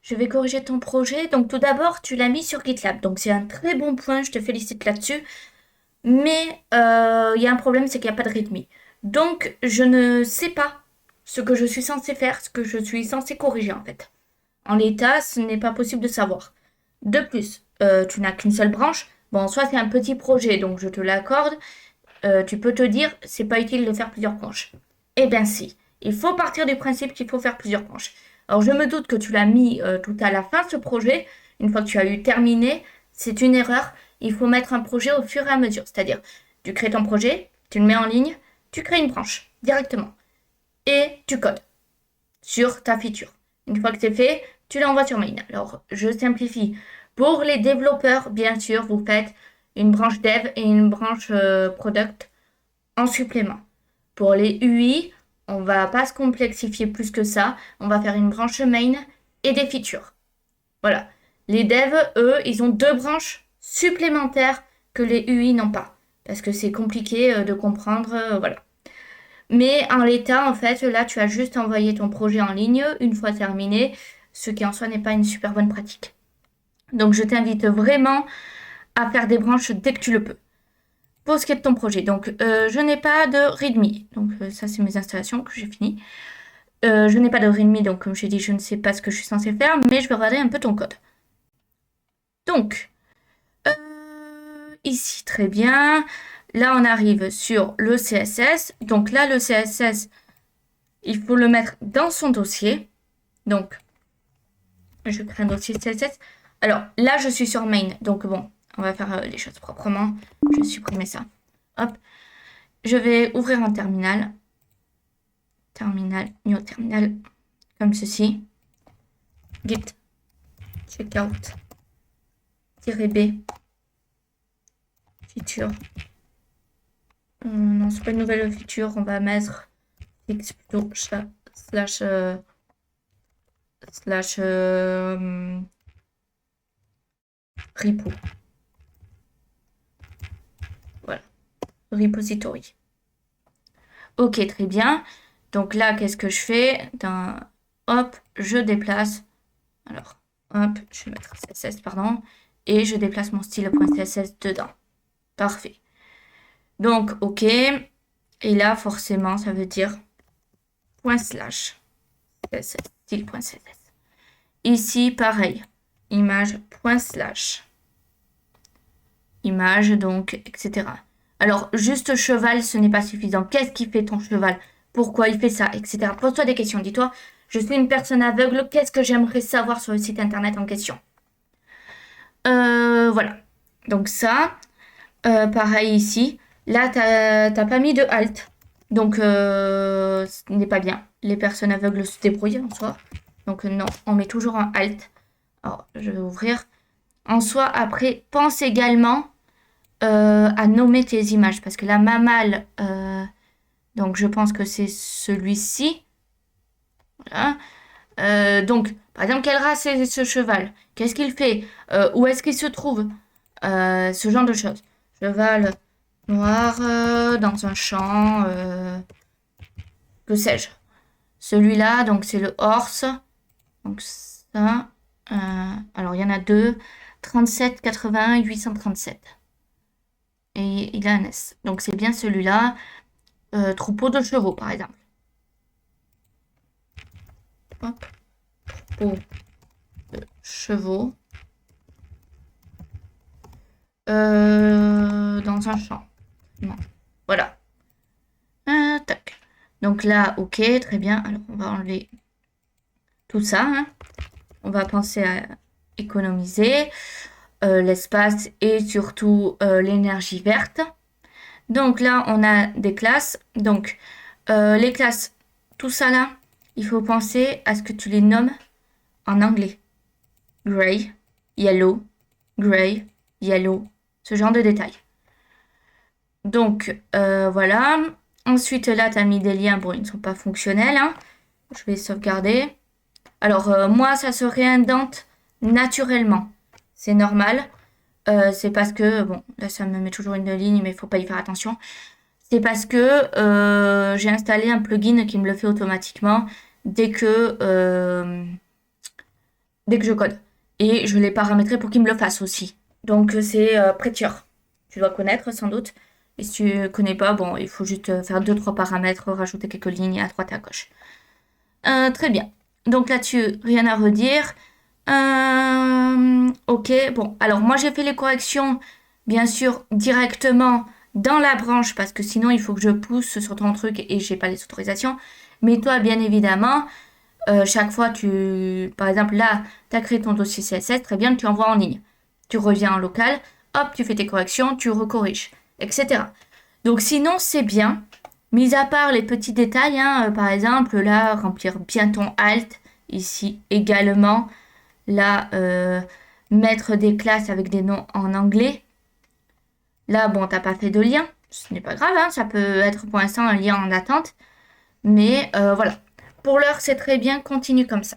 Je vais corriger ton projet. Donc tout d'abord, tu l'as mis sur GitLab. Donc c'est un très bon point, je te félicite là-dessus. Mais il y a un problème, c'est qu'il n'y a pas de README. Donc je ne sais pas ce que je suis censée faire, ce que je suis censée corriger en fait. En l'état, ce n'est pas possible de savoir. De plus, tu n'as qu'une seule branche. Bon, soit c'est un petit projet, donc je te l'accorde. Tu peux te dire, c'est pas utile de faire plusieurs branches. Eh bien si, il faut partir du principe qu'il faut faire plusieurs branches. Alors je me doute que tu l'as mis tout à la fin, ce projet. Une fois que tu as eu terminé, c'est une erreur. Il faut mettre un projet au fur et à mesure. C'est-à-dire, tu crées ton projet, tu le mets en ligne, tu crées une branche directement. Et tu codes sur ta feature. Une fois que c'est fait, tu l'envoies sur main. Alors, je simplifie. Pour les développeurs, bien sûr, vous faites une branche dev et une branche product en supplément. Pour les UI, on va pas se complexifier plus que ça. On va faire une branche main et des features. Voilà. Les devs, eux, ils ont deux branches supplémentaires que les UI n'ont pas. Parce que c'est compliqué de comprendre. Voilà. Mais en l'état, en fait, là, tu as juste envoyé ton projet en ligne une fois terminé, ce qui en soi n'est pas une super bonne pratique. Donc, je t'invite vraiment à faire des branches dès que tu le peux. Pour ce qui est de ton projet, donc, je n'ai pas de README. Donc, ça, c'est mes installations que j'ai finies. Je n'ai pas de README, donc, comme j'ai dit, je ne sais pas ce que je suis censée faire, mais je vais regarder un peu ton code. Donc, ici, très bien. Là, on arrive sur le CSS. Donc là, le CSS, il faut le mettre dans son dossier. Donc, je crée un dossier CSS. Alors, là, je suis sur main. Donc, bon, on va faire les choses proprement. Je vais supprimer ça. Hop. Je vais ouvrir un terminal. Terminal, new terminal. Comme ceci. Git checkout -b feature. Non, c'est pas une nouvelle feature. On va mettre x plutôt slash repo. Voilà. Repository. Ok, très bien. Donc là, qu'est-ce que je fais? Hop, je déplace. Alors, hop, je vais mettre CSS, pardon. Et je déplace mon style.css dedans. Parfait. Donc, ok. Et là, forcément, ça veut dire /CSS, style.css. Ici, pareil. Image /. Image, donc, etc. Alors, juste cheval, ce n'est pas suffisant. Qu'est-ce qui fait ton cheval? Pourquoi il fait ça, etc. Pose-toi des questions. Dis-toi, je suis une personne aveugle. Qu'est-ce que j'aimerais savoir sur le site internet en question? Voilà. Donc ça, pareil ici. Là, t'as pas mis de alt. Donc, ce n'est pas bien. Les personnes aveugles se débrouillent en soi. Donc, non, on met toujours un alt. Alors, je vais ouvrir. En soi, après, pense également à nommer tes images. Parce que la mammal, donc je pense que c'est celui-ci. Voilà. Donc, par exemple, quelle race est ce cheval? Qu'est-ce qu'il fait? Où est-ce qu'il se trouve? Ce genre de choses. Cheval noir dans un champ, que sais-je. Celui-là, donc c'est le horse. Donc ça. Alors, il y en a deux. 37, 81, 837. Et il a un S. Donc c'est bien celui-là. Troupeau de chevaux, par exemple. Hop. Troupeau de chevaux. Dans un champ. Non. Voilà. Tac. Donc là, ok, très bien. Alors, on va enlever tout ça. Hein. On va penser à économiser l'espace et surtout l'énergie verte. Donc là, on a des classes. Donc, les classes, tout ça là, il faut penser à ce que tu les nommes en anglais. Gray, yellow, gray, yellow, ce genre de détails. Donc, voilà. Ensuite, là, tu as mis des liens. Bon, ils ne sont pas fonctionnels. Hein. Je vais sauvegarder. Alors, moi, ça se réindente naturellement. C'est normal. C'est parce que, bon, là, ça me met toujours une ligne, mais il ne faut pas y faire attention. C'est parce que j'ai installé un plugin qui me le fait automatiquement dès que dès que je code. Et je l'ai paramétré pour qu'il me le fasse aussi. Donc c'est Prettier. Tu dois connaître sans doute. Et si tu connais pas, bon, il faut juste faire deux trois paramètres, rajouter quelques lignes à droite et à gauche. Très bien. Donc là-dessus, rien à redire. Ok, bon. Alors moi j'ai fait les corrections, bien sûr, directement dans la branche parce que sinon il faut que je pousse sur ton truc et j'ai pas les autorisations. Mais toi, bien évidemment, chaque fois par exemple là, tu as créé ton dossier CSS, très bien, tu envoies en ligne. Tu reviens en local, hop, tu fais tes corrections, tu recorriges, etc. Donc sinon, c'est bien. Mis à part les petits détails, hein, par exemple, là, remplir bien ton alt, ici également, là, mettre des classes avec des noms en anglais. Là, bon, t'as pas fait de lien, ce n'est pas grave, hein, ça peut être pour l'instant un lien en attente, mais voilà. Pour l'heure, c'est très bien, continue comme ça.